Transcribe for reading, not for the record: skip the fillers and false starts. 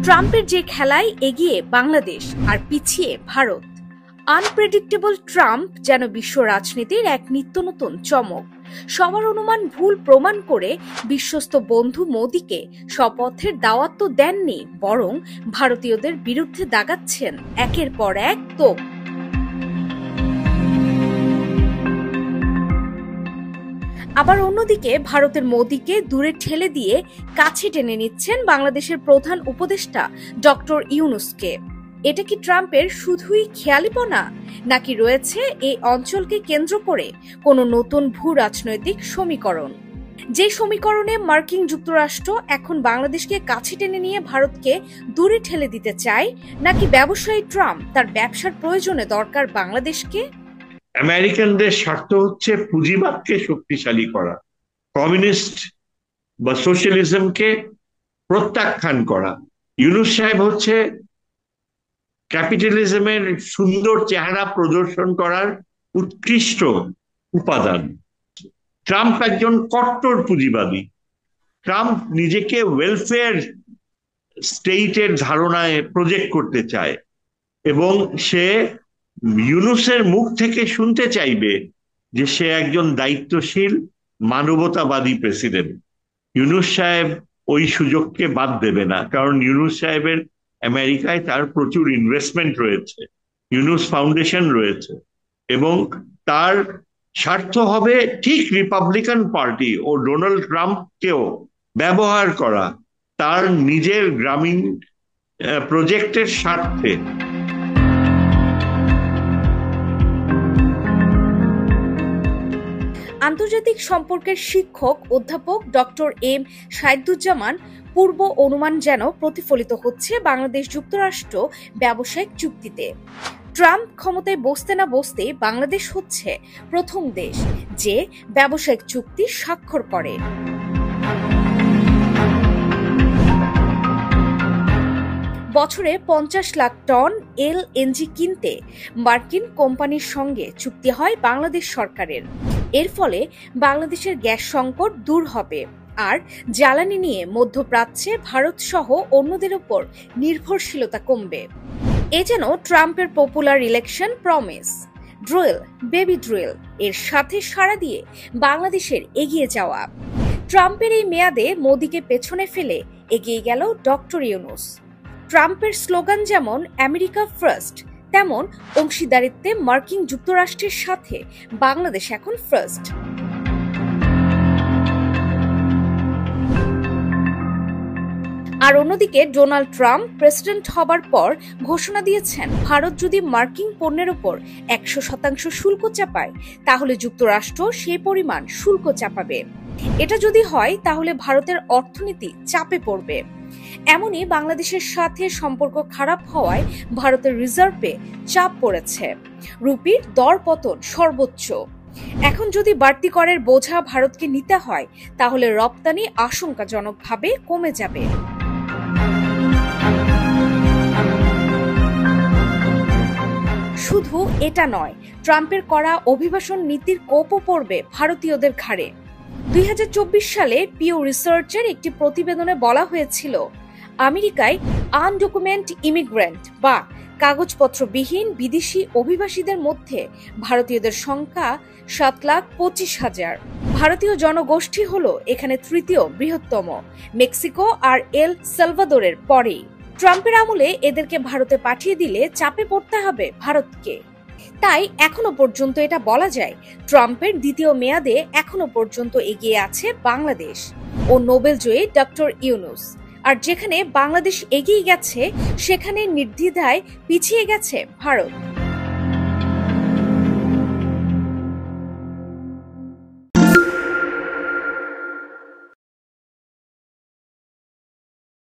ট্রাম্পের যে খেলায় এগিয়ে বাংলাদেশ আর পিছিয়ে ভারত। আনপ্রেডিক্টেবল ট্রাম্প যেন বিশ্ব রাজনীতির এক নিত্য নতুন চমক। সবার অনুমান ভুল প্রমাণ করে বিশ্বস্ত বন্ধু মোদিকে শপথের দাওয়াত তো দেননি, বরং ভারতীয়দের বিরুদ্ধে দাগাচ্ছেন একের পর এক তোপ। আবার অন্যদিকে ভারতের মোদিকে দূরে ঠেলে দিয়ে কাছে টেনে নিচ্ছেন বাংলাদেশের প্রধান উপদেষ্টা ডক্টর ইউনূসকে। এটা কি ট্রাম্পের শুধুই খেয়ালিপনা, নাকি রয়েছে এই অঞ্চলকে কেন্দ্র করে কোনো নতুন ভূ রাজনৈতিক সমীকরণ, যে সমীকরণে মার্কিন যুক্তরাষ্ট্র এখন বাংলাদেশকে কাছে টেনে নিয়ে ভারতকে দূরে ঠেলে দিতে চায়, নাকি ব্যবসায়ী ট্রাম্প তার ব্যবসার প্রয়োজনে দরকার বাংলাদেশকে? আমেরিকানদের স্বার্থ হচ্ছে পুঁজিবাদকে শক্তিশালী করা, কমিউনিস্ট বা সোশ্যালিজমকে প্রত্যাখ্যান করা। ইউনূস সাহেব হচ্ছে ক্যাপিটালিজমের সুন্দর চেহারা প্রদর্শন করার উৎকৃষ্ট উপাদান। ট্রাম্প একজন কট্টর পুঁজিবাদী। ট্রাম্প নিজেকে ওয়েলফেয়ার স্টেটের ধারণায় প্রজেক্ট করতে চায় এবং সে ইউনূসের মুখ থেকে শুনতে চাইবে যে সে একজন দায়িত্বশীল মানবতাবাদী প্রেসিডেন্ট। ইউনূস সাহেব ওই সুযোগকে বাদ দেবে না, কারণ ইউনূস সাহেবের আমেরিকায় তার প্রচুর ইনভেস্টমেন্ট রয়েছে, ইউনূস ফাউন্ডেশন রয়েছে, এবং তার স্বার্থ হবে ঠিক রিপাবলিকান পার্টি ও ডোনাল্ড ট্রাম্পকেও ব্যবহার করা তার নিজের গ্রামীণ প্রজেক্টের স্বার্থে। আন্তর্জাতিক সম্পর্কের শিক্ষক অধ্যাপক ডক্টর এম সাইদুজ্জামান পূর্ব অনুমান যেন প্রতিফলিত হচ্ছে বাংলাদেশ যুক্তরাষ্ট্র ব্যবসায়িক চুক্তিতে। ট্রাম্প ক্ষমতায় বসতে না বসতে বাংলাদেশ হচ্ছে প্রথম দেশ যে ব্যবসায়িক চুক্তি স্বাক্ষর করে। বছরে 50 লাখ টন এলএনজি কিনতে মার্কিন কোম্পানির সঙ্গে চুক্তি হয় বাংলাদেশ সরকারের। এর ফলে বাংলাদেশের গ্যাস সংকট দূর হবে আর জ্বালানি নিয়ে মধ্যপ্রাচ্যে ভারত সহ অন্যদের উপর নির্ভরশীলতা কমবে। এ যেন ট্রাম্পের popular election promise, drill baby drill এর সাথে সাড়া দিয়ে বাংলাদেশের এগিয়ে যাওয়া। ট্রাম্পের এই মেয়াদে মোদিকে পেছনে ফেলে এগিয়ে গেল ডক্টর ইউনূস। ট্রাম্পের স্লোগান যেমন আমেরিকা ফার্স্ট, তেমন অংশীদারিত্বে মার্কিন যুক্তরাষ্ট্রের সাথে বাংলাদেশ এখন ফার্স্ট। আর অন্যদিকে ডোনাল্ড ট্রাম্প প্রেসিডেন্ট হবার পর ঘোষণা দিয়েছেন, ভারত যদি মার্কিন পণ্যের উপর 100% শুল্ক চাপায়, তাহলে যুক্তরাষ্ট্র সেই পরিমাণ শুল্ক চাপাবে। এটা যদি হয় তাহলে ভারতের অর্থনীতি চাপে পড়বে। এমনই বাংলাদেশের সাথে সম্পর্ক খারাপ হওয়ায় ভারতের রিজার্ভে চাপ পড়েছে, রুপির দর পতন সর্বোচ্চ। এখন যদি বাড়তি করের বোঝা ভারতকে নিতে হয়, তাহলে রপ্তানি আশঙ্কাজনকভাবে কমে যাবে। শুধু এটা নয়, ট্রাম্পের করা অভিবাসন নীতির কোপও পড়বে ভারতীয়দের ঘাড়ে। 2024 সালে পিউ রিসার্চের একটি প্রতিবেদনে বলা হয়েছিল, আমেরিকায় আনডকুমেন্ট ইমিগ্রেন্ট বা কাগজপত্রবিহীন বিদেশি অভিবাসীদের মধ্যে ভারতীয়দের সংখ্যা 7,25,000। ভারতীয় জনগোষ্ঠী হলো এখানে তৃতীয় বৃহত্তম, মেক্সিকো আর এল সালভাদোরের পরেই। ট্রাম্পের আমলে এদেরকে ভারতে পাঠিয়ে দিলে চাপে পড়তে হবে ভারতকে। তাই এখনো পর্যন্ত এটা বলা যায়, ট্রাম্পের দ্বিতীয় মেয়াদে এখনো পর্যন্ত এগিয়ে আছে বাংলাদেশ ও নোবেল জয়ী ডক্টর ইউনূস। আর যেখানে বাংলাদেশ এগিয়ে গেছে, সেখানে নির্দ্বিধায় পিছিয়ে গেছে ভারত।